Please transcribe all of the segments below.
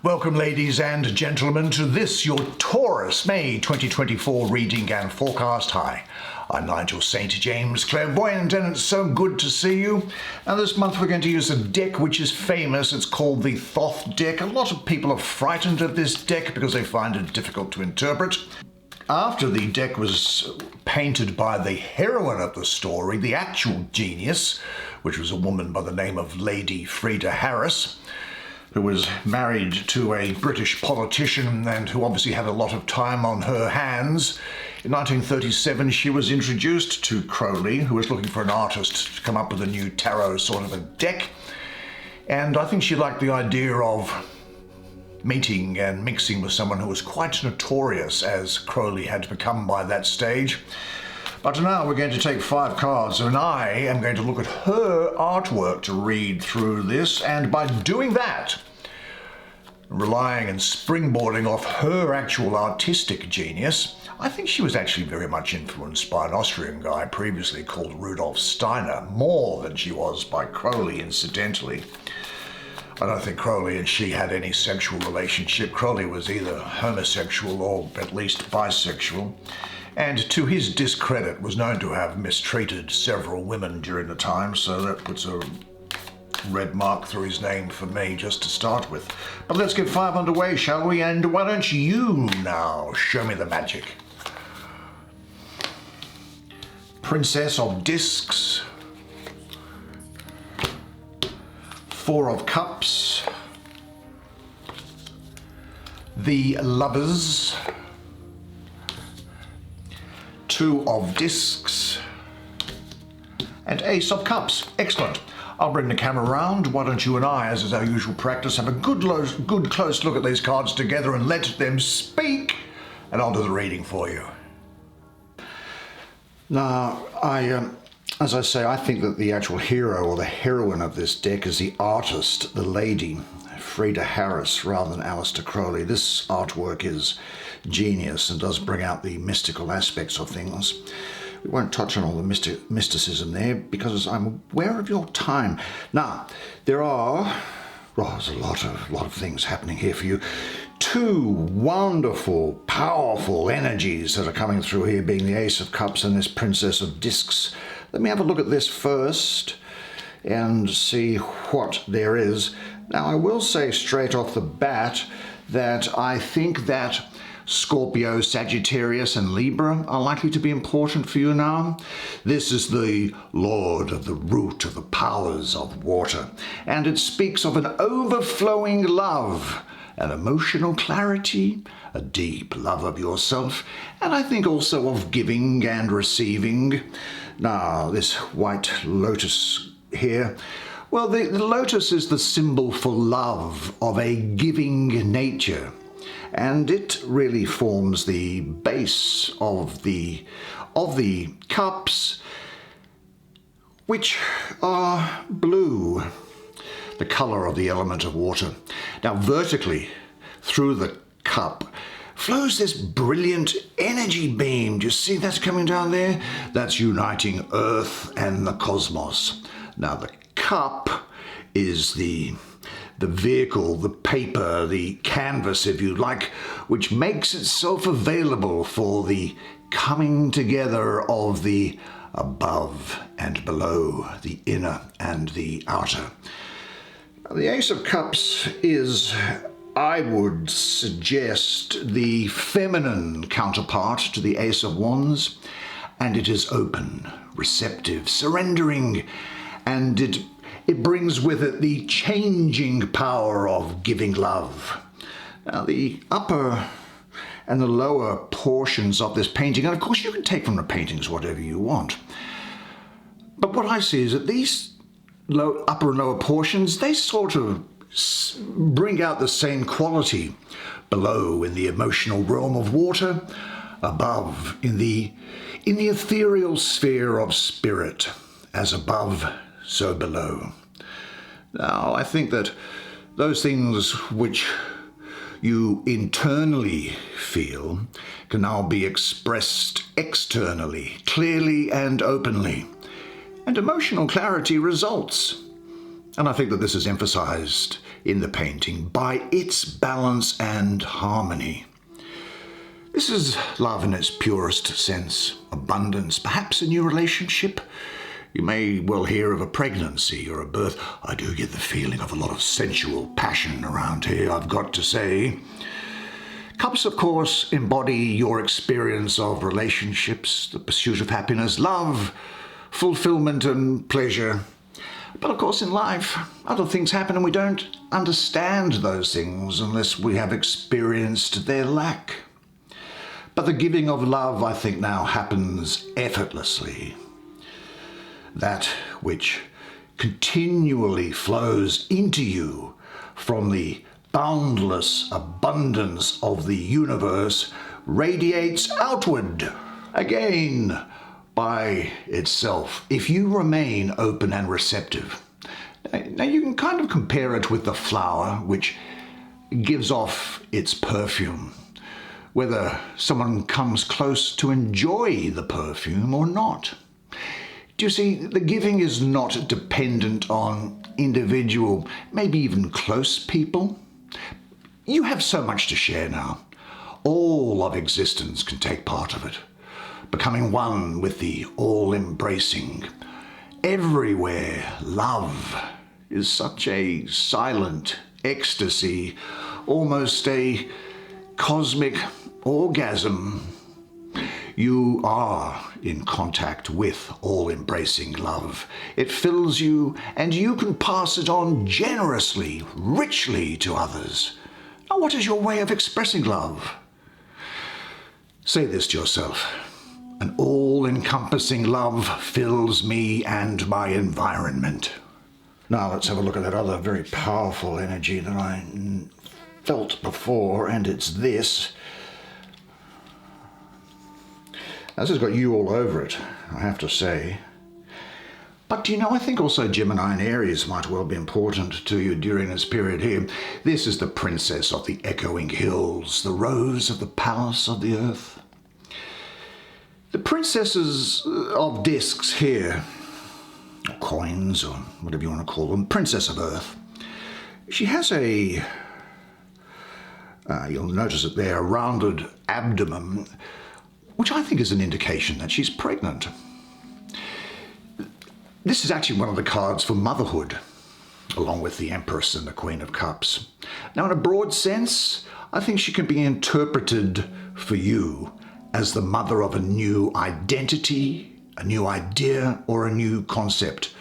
Welcome, ladies and gentlemen, to this, your Taurus May 2024 reading and forecast. Hi, I'm Nigel St. James, clairvoyant, and it's so good to see you. And this month we're going to use a deck which is famous. It's called the Thoth deck. A lot of people are frightened of this deck because they find it difficult to interpret. After the deck was painted by the heroine of the story, the actual genius, which was a woman by the name of Lady Freda Harris, who was married to a British politician and who obviously had a lot of time on her hands. In 1937, she was introduced to Crowley, who was looking for an artist to come up with a new tarot sort of a deck. And I think she liked the idea of meeting and mixing with someone who was quite notorious, as Crowley had become by that stage. But now we're going to take 5 cards, and I am going to look at her artwork to read through this, and by doing that, relying and springboarding off her actual artistic genius, I think she was actually very much influenced by an Austrian guy previously called Rudolf Steiner, more than she was by Crowley, incidentally. I don't think Crowley and she had any sexual relationship. Crowley was either homosexual or at least bisexual, and to his discredit was known to have mistreated several women during the time, so that puts a red mark through his name for me just to start with. But let's get 5 underway, shall we? And why don't you now show me the magic? Princess of Discs, 4 of Cups, the Lovers, 2 of Discs, and Ace of Cups. Excellent. I'll bring the camera round. Why don't you and I, as is our usual practice, have a good close look at these cards together and let them speak, and I'll do the reading for you. Now, as I say, I think that the actual hero or the heroine of this deck is the artist, the lady, Freda Harris, rather than Aleister Crowley. This artwork is genius and does bring out the mystical aspects of things. We won't touch on all the mysticism there because I'm aware of your time. Now, there's a lot of things happening here for you. 2 wonderful, powerful energies that are coming through here, being the Ace of Cups and this Princess of Discs. Let me have a look at this first and see what there is. Now, I will say straight off the bat that I think that Scorpio, Sagittarius, and Libra are likely to be important for you now. This is the Lord of the root of the powers of water, and it speaks of an overflowing love, an emotional clarity, a deep love of yourself, and I think also of giving and receiving. Now, this white lotus here, well, the lotus is the symbol for love, of a giving nature. And it really forms the base of the cups, which are blue, the color of the element of water. Now, vertically through the cup flows this brilliant energy beam. Do you see that's coming down there? That's uniting Earth and the cosmos. Now, the cup is the vehicle, the paper, the canvas, if you like, which makes itself available for the coming together of the above and below, the inner and the outer. The Ace of Cups is, I would suggest, the feminine counterpart to the Ace of Wands, and it is open, receptive, surrendering, and it brings with it the changing power of giving love. Now, the upper and the lower portions of this painting, and of course you can take from the paintings whatever you want, but what I see is that these upper and lower portions, they sort of bring out the same quality. Below in the emotional realm of water, above in the ethereal sphere of spirit, as above, so below. Now, I think that those things which you internally feel can now be expressed externally, clearly and openly, and emotional clarity results. And I think that this is emphasized in the painting by its balance and harmony. This is love in its purest sense, abundance, perhaps a new relationship. You may well hear of a pregnancy or a birth. I do get the feeling of a lot of sensual passion around here, I've got to say. Cups, of course, embody your experience of relationships, the pursuit of happiness, love, fulfillment and pleasure. But of course in life, other things happen and we don't understand those things unless we have experienced their lack. But the giving of love, I think, now happens effortlessly. That which continually flows into you from the boundless abundance of the universe radiates outward again by itself, if you remain open and receptive. Now you can kind of compare it with the flower which gives off its perfume, whether someone comes close to enjoy the perfume or not. Do you see, the giving is not dependent on individual, maybe even close people. You have so much to share now. All of existence can take part of it, becoming one with the all-embracing. Everywhere love is such a silent ecstasy, almost a cosmic orgasm. You are in contact with all-embracing love. It fills you and you can pass it on generously, richly to others. Now, what is your way of expressing love? Say this to yourself: an all-encompassing love fills me and my environment. Now let's have a look at that other very powerful energy that I felt before, and it's this. This has got you all over it, I have to say. But do you know, I think also Gemini and Aries might well be important to you during this period here. This is the princess of the echoing hills, the rose of the palace of the earth. The princesses of discs here, or coins, or whatever you want to call them, princess of earth. She has a, you'll notice it there, a rounded abdomen, which I think is an indication that she's pregnant. This is actually one of the cards for motherhood, along with the Empress and the Queen of Cups. Now, in a broad sense, I think she can be interpreted for you as the mother of a new identity, a new idea, or a new concept.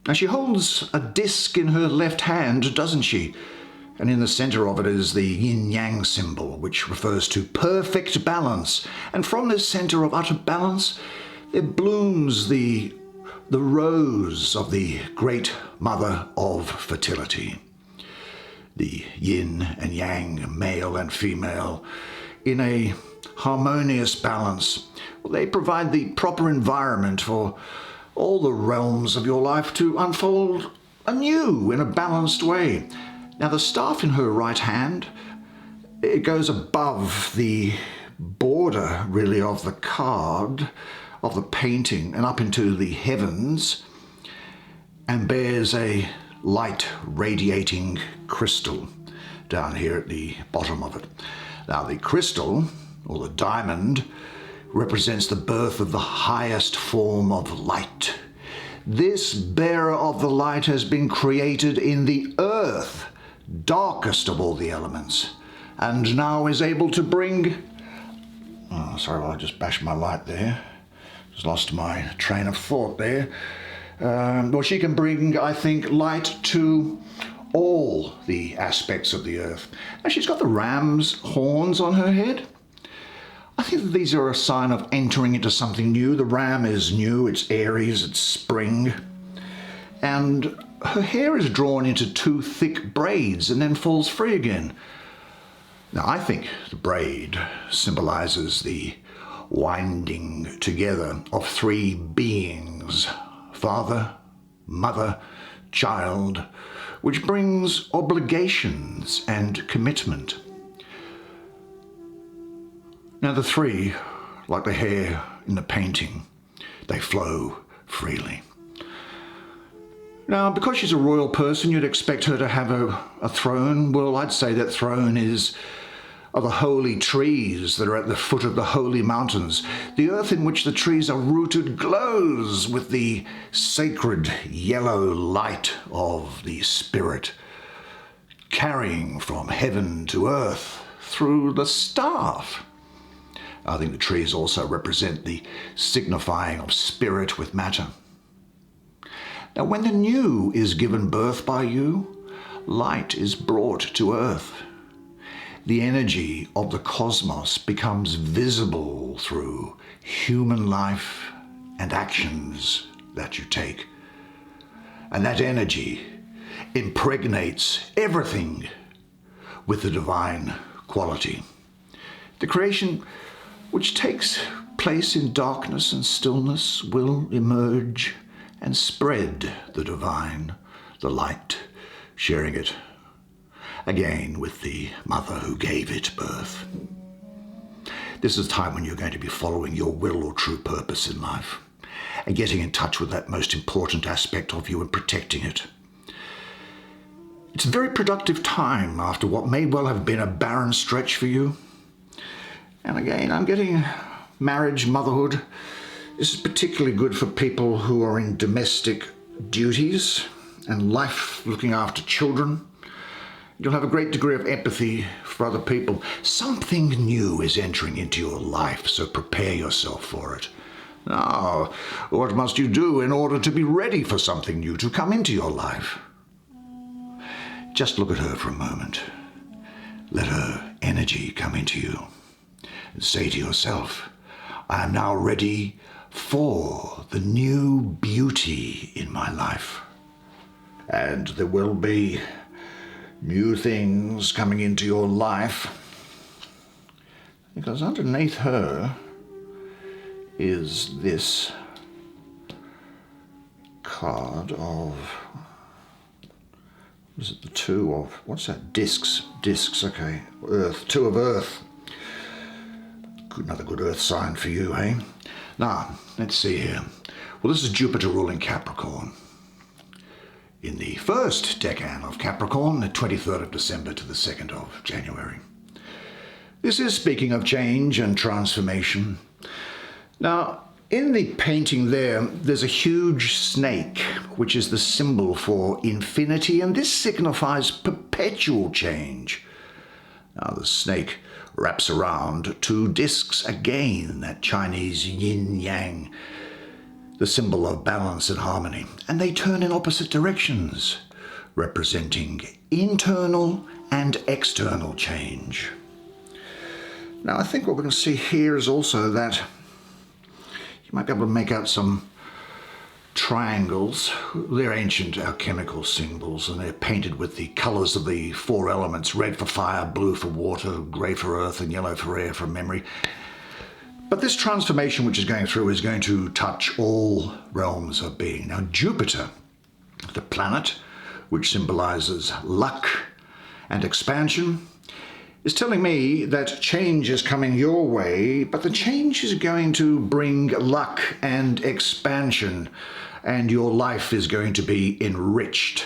Now, she holds a disc in her left hand, doesn't she? And in the center of it is the yin-yang symbol, which refers to perfect balance. And from this center of utter balance, there blooms the rose of the great mother of fertility. The yin and yang, male and female, in a harmonious balance. Well, they provide the proper environment for all the realms of your life to unfold anew in a balanced way. Now, the staff in her right hand, it goes above the border, really, of the card, of the painting, and up into the heavens, and bears a light radiating crystal down here at the bottom of it. Now, the crystal, or the diamond, represents the birth of the highest form of light. This bearer of the light has been created in the earth, darkest of all the elements, and now is able to bring... Oh, sorry, I just bashed my light there. Just lost my train of thought there. Well, she can bring, I think, light to all the aspects of the earth. Now, she's got the ram's horns on her head. I think that these are a sign of entering into something new. The ram is new, it's Aries, it's spring. And her hair is drawn into two thick braids and then falls free again. Now, I think the braid symbolizes the winding together of three beings: father, mother, child, which brings obligations and commitment. Now, the three, like the hair in the painting, they flow freely. Now, because she's a royal person, you'd expect her to have a throne. Well, I'd say that throne are the holy trees that are at the foot of the holy mountains. The earth in which the trees are rooted glows with the sacred yellow light of the Spirit, carrying from heaven to earth through the staff. I think the trees also represent the signifying of spirit with matter. Now, when the new is given birth by you, light is brought to earth. The energy of the cosmos becomes visible through human life and actions that you take. And that energy impregnates everything with the divine quality. The creation which takes place in darkness and stillness will emerge and spread the divine, the light, sharing it again with the mother who gave it birth. This is a time when you're going to be following your will or true purpose in life and getting in touch with that most important aspect of you and protecting it. It's a very productive time after what may well have been a barren stretch for you. And again, I'm getting marriage, motherhood. This is particularly good for people who are in domestic duties and life, looking after children. You'll have a great degree of empathy for other people. Something new is entering into your life, so prepare yourself for it. Now, what must you do in order to be ready for something new to come into your life? Just look at her for a moment. Let her energy come into you. And say to yourself, I am now ready for the new beauty in my life. And there will be new things coming into your life, because underneath her is this card of, is it the two of, what's that, discs, okay, earth, two of earth. Another good earth sign for you, eh? Now, let's see here. Well, this is Jupiter ruling Capricorn. In the first decan of Capricorn, the 23rd of December to the 2nd of January. This is speaking of change and transformation. Now, in the painting there's a huge snake, which is the symbol for infinity, and this signifies perpetual change. Now, the snake wraps around two discs again, that Chinese yin-yang, the symbol of balance and harmony, and they turn in opposite directions, representing internal and external change. Now, I think what we're going to see here is also that you might be able to make out some triangles. They're ancient alchemical symbols, and they're painted with the colours of the four elements: red for fire, blue for water, grey for earth, and yellow for air, for memory. But this transformation which is going through is going to touch all realms of being. Now, Jupiter, the planet which symbolises luck and expansion, is telling me that change is coming your way, but the change is going to bring luck and expansion, and your life is going to be enriched.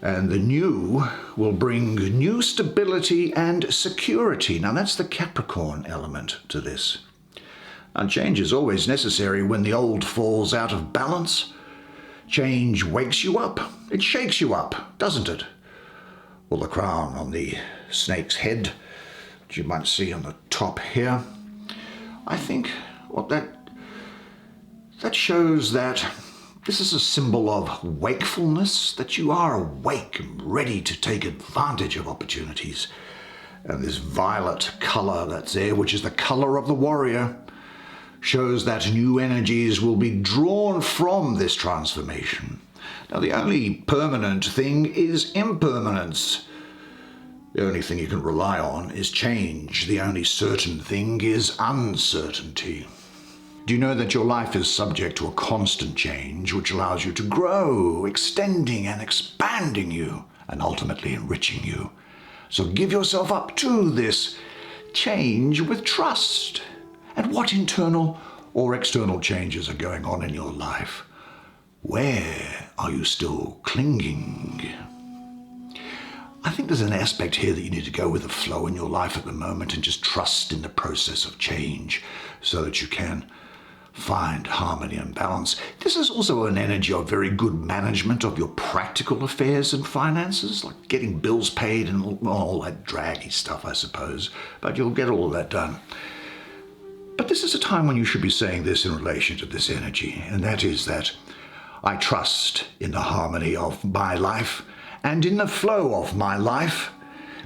And the new will bring new stability and security. Now, that's the Capricorn element to this. And change is always necessary when the old falls out of balance. Change wakes you up. It shakes you up, doesn't it? Well, the crown on the snake's head, which you might see on the top here, I think what that shows that this is a symbol of wakefulness, that you are awake and ready to take advantage of opportunities. And this violet colour that's there, which is the colour of the warrior, shows that new energies will be drawn from this transformation. Now, the only permanent thing is impermanence. The only thing you can rely on is change. The only certain thing is uncertainty. Do you know that your life is subject to a constant change which allows you to grow, extending and expanding you, and ultimately enriching you? So give yourself up to this change with trust. And what internal or external changes are going on in your life? Where Are you still clinging? I think there's an aspect here that you need to go with the flow in your life at the moment and just trust in the process of change so that you can find harmony and balance. This is also an energy of very good management of your practical affairs and finances, like getting bills paid and all that draggy stuff, I suppose. But you'll get all of that done. But this is a time when you should be saying this in relation to this energy, and that is that I trust in the harmony of my life and in the flow of my life,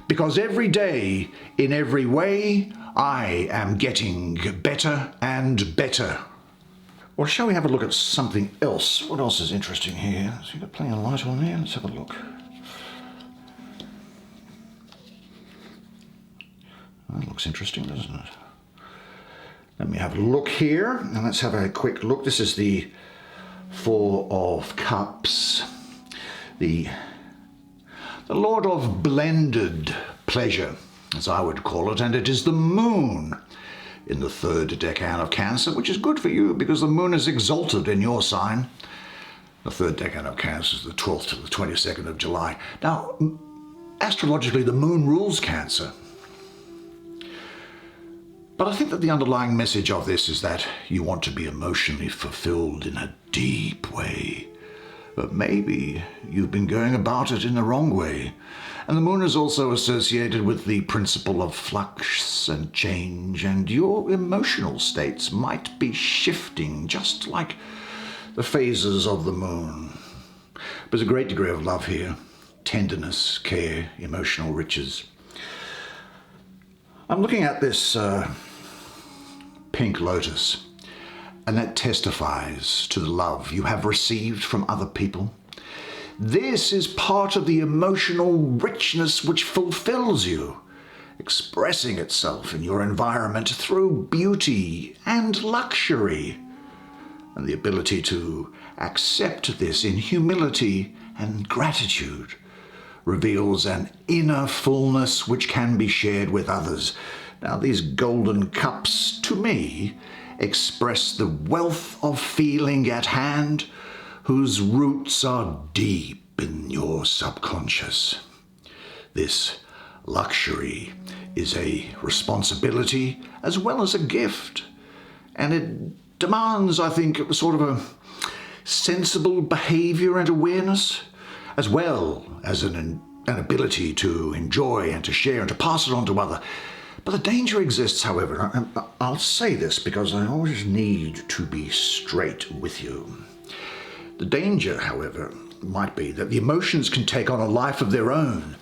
because every day, in every way, I am getting better and better. Well, shall we have a look at something else? What else is interesting here? So you've got plenty of light on there. Let's have a look. That looks interesting, doesn't it? Let me have a look here, and let's have a quick look. This is the Four of Cups, the Lord of blended pleasure, as I would call it, and it is the moon in the third decan of Cancer, which is good for you because the moon is exalted in your sign. The third decan of Cancer is the 12th to the 22nd of July. Now, astrologically, the moon rules Cancer. But I think that the underlying message of this is that you want to be emotionally fulfilled in a deep way. But maybe you've been going about it in the wrong way. And the moon is also associated with the principle of flux and change, and your emotional states might be shifting just like the phases of the moon. There's a great degree of love here, tenderness, care, emotional riches. I'm looking at this pink lotus, and that testifies to the love you have received from other people. This is part of the emotional richness which fulfills you, expressing itself in your environment through beauty and luxury, and the ability to accept this in humility and gratitude reveals an inner fullness which can be shared with others. Now, these golden cups, to me, express the wealth of feeling at hand, whose roots are deep in your subconscious. This luxury is a responsibility as well as a gift, and it demands, I think, sort of a sensible behavior and awareness, as well as an ability to enjoy and to share and to pass it on to others. But the danger exists, however, and I'll say this because I always need to be straight with you. The danger, however, might be that the emotions can take on a life of their own,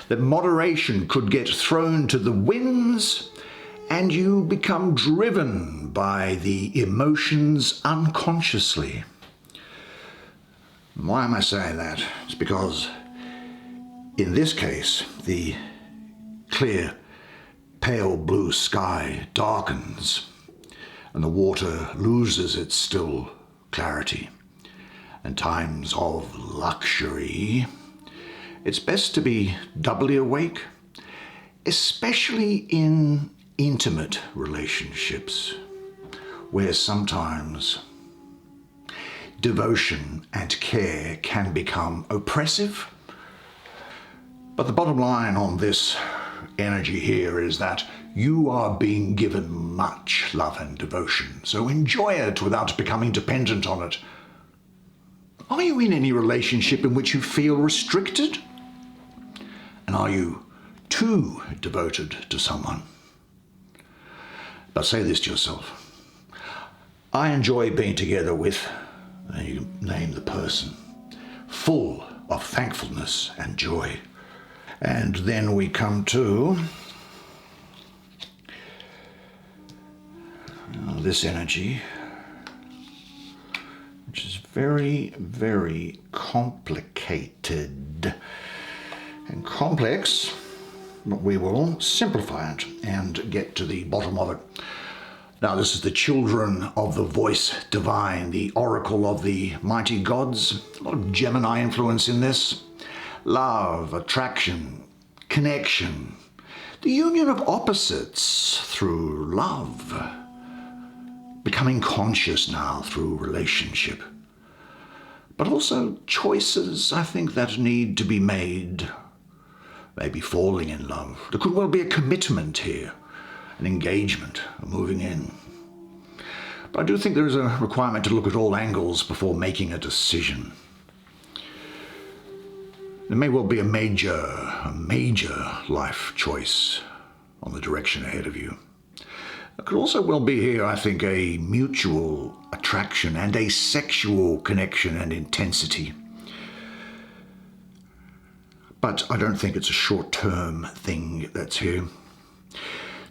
that moderation could get thrown to the winds, and you become driven by the emotions unconsciously. Why am I saying that? It's because, in this case, the clear, pale blue sky darkens, and the water loses its still clarity. In times of luxury, it's best to be doubly awake, especially in intimate relationships, where sometimes devotion and care can become oppressive. But the bottom line on this energy here is that you are being given much love and devotion, so enjoy it without becoming dependent on it. Are you in any relationship in which you feel restricted? And are you too devoted to someone? But say this to yourself: I enjoy being together with, and you name the person, full of thankfulness and joy. And then we come to this energy, which is very, very complicated and complex, but we will simplify it and get to the bottom of it. Now, this is the children of the voice divine, the oracle of the mighty gods. A lot of Gemini influence in this. Love, attraction, connection, the union of opposites through love, becoming conscious now through relationship. but also choices, I think, that need to be made. Maybe falling in love. There could well be a commitment here, an engagement, a moving in. But I do think there is a requirement to look at all angles before making a decision. There may well be a major life choice on the direction ahead of you. There could also well be here, I think, a mutual attraction and a sexual connection and intensity. But I don't think it's a short-term thing that's here.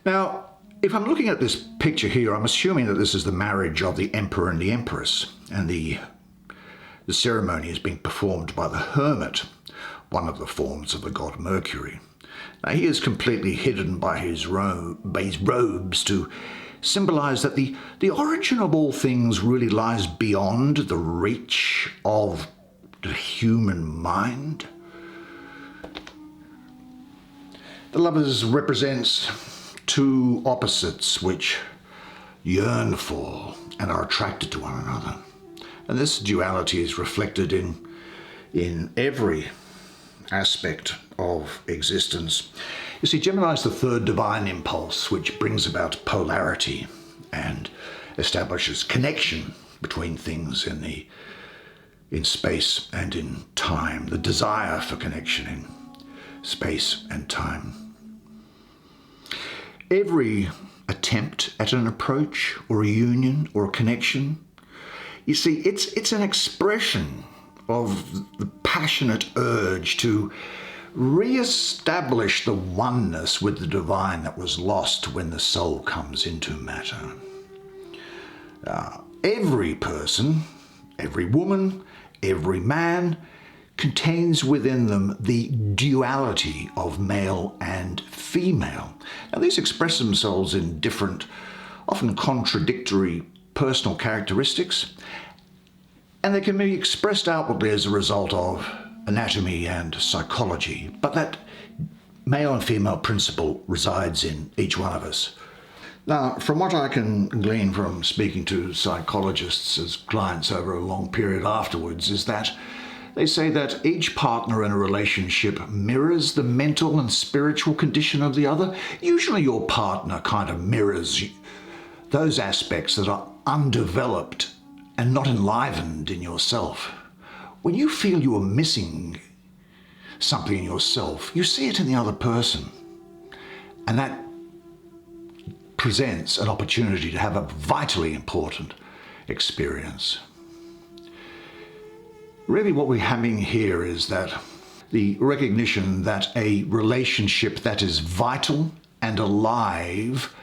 Now, if I'm looking at this picture here, I'm assuming that this is the marriage of the Emperor and the Empress, and the ceremony is being performed by the Hermit, one of the forms of the god Mercury. Now, he is completely hidden by his robes to symbolize that the origin of all things really lies beyond the reach of the human mind. The lovers represents two opposites which yearn for and are attracted to one another. And this duality is reflected in every aspect of existence. You see, Gemini is the third divine impulse, which brings about polarity and establishes connection between things in space and in time, the desire for connection in space and time. Every attempt at an approach or a union or a connection, you see, it's an expression of the passionate urge to re-establish the oneness with the divine that was lost when the soul comes into matter. Every person, every woman, every man contains within them the duality of male and female. Now, these express themselves in different, often contradictory personal characteristics, and they can be expressed outwardly as a result of anatomy and psychology, but that male and female principle resides in each one of us. Now, from what I can glean from speaking to psychologists as clients over a long period afterwards, is that they say that each partner in a relationship mirrors the mental and spiritual condition of the other. Usually your partner kind of mirrors those aspects that are undeveloped and not enlivened in yourself. When you feel you are missing something in yourself, you see it in the other person. And that presents an opportunity to have a vitally important experience. Really what we're having here is that the recognition that a relationship that is vital and alive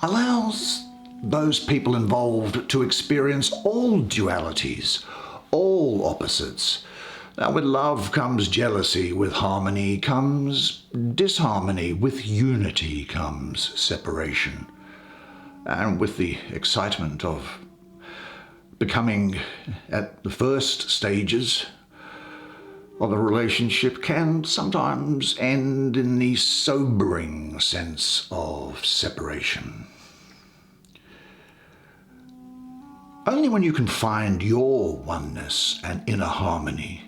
allows those people involved to experience all dualities, all opposites. Now, with love comes jealousy, with harmony comes disharmony, with unity comes separation. And with the excitement of becoming at the first stages of a relationship can sometimes end in the sobering sense of separation. Only when you can find your oneness and inner harmony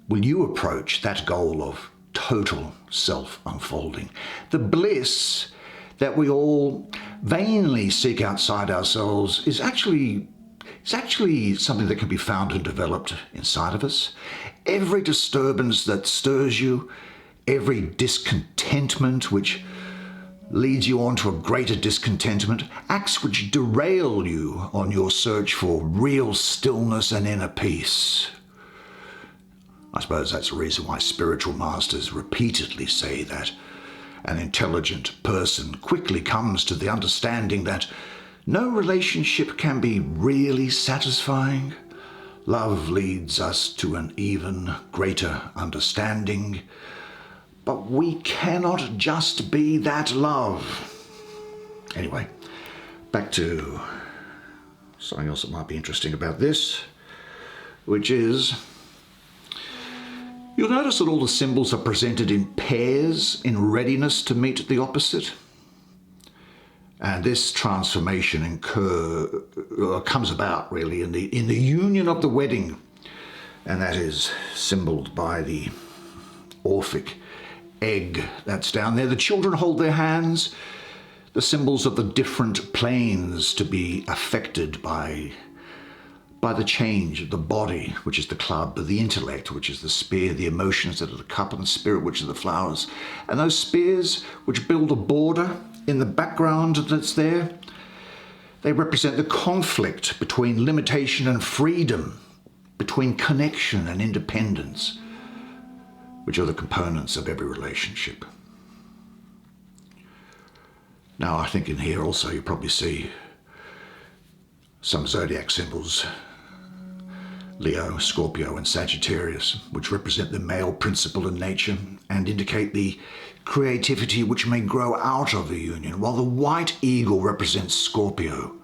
will you approach that goal of total self-unfolding. The bliss that we all vainly seek outside ourselves is actually something that can be found and developed inside of us. Every disturbance that stirs you, every discontentment which leads you on to a greater discontentment, acts which derail you on your search for real stillness and inner peace. I suppose that's the reason why spiritual masters repeatedly say that an intelligent person quickly comes to the understanding that no relationship can be really satisfying. Love leads us to an even greater understanding, but we cannot just be that love. Anyway, back to something else that might be interesting about this, which is, you'll notice that all the symbols are presented in pairs in readiness to meet the opposite. And this transformation comes about really in the union of the wedding and that is symboled by the Orphic egg that's down there. The children hold their hands, the symbols of the different planes to be affected by the change of the body, which is the club, the intellect, which is the spear, the emotions that are the cup, and the spirit, which are the flowers. And those spears, which build a border in the background that's there, they represent the conflict between limitation and freedom, between connection and independence, which are the components of every relationship. Now, I think in here also you probably see some zodiac symbols, Leo, Scorpio, and Sagittarius, which represent the male principle in nature and indicate the creativity which may grow out of the union, while the white eagle represents Scorpio.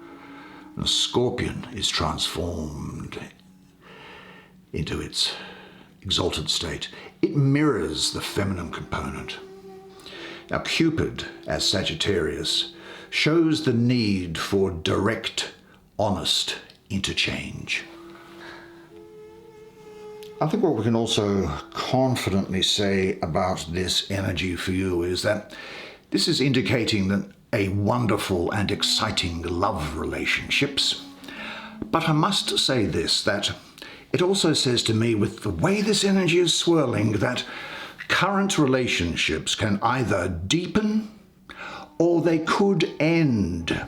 And the scorpion is transformed into its exalted state. It mirrors the feminine component. Now, Cupid, as Sagittarius, shows the need for direct, honest interchange. I think what we can also confidently say about this energy for you is that this is indicating that a wonderful and exciting love relationships. But I must say this, that it also says to me, with the way this energy is swirling, that current relationships can either deepen or they could end.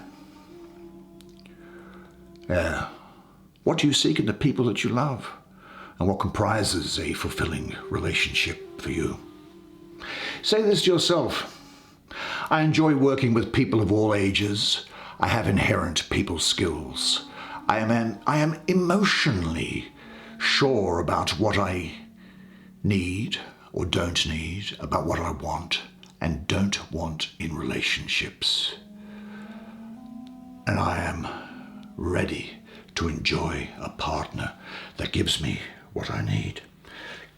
What do you seek in the people that you love? And what comprises a fulfilling relationship for you? Say this to yourself. I enjoy working with people of all ages. I have inherent people skills. I am emotionally sure about what I need or don't need, about what I want and don't want in relationships. And I am ready to enjoy a partner that gives me what I need.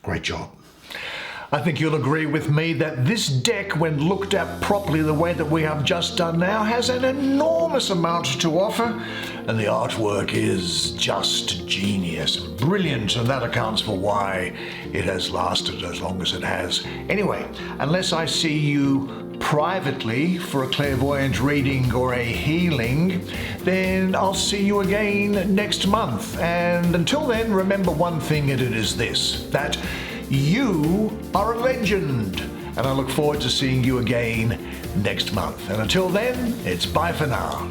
Great job. I think you'll agree with me that this deck, when looked at properly the way that we have just done now, has an enormous amount to offer, and the artwork is just genius, brilliant, and that accounts for why it has lasted as long as it has. Anyway, unless I see you privately for a clairvoyant reading or a healing, then I'll see you again next month. And until then, remember one thing, and it is this, that you are a legend. And I look forward to seeing you again next month. And until then, it's bye for now.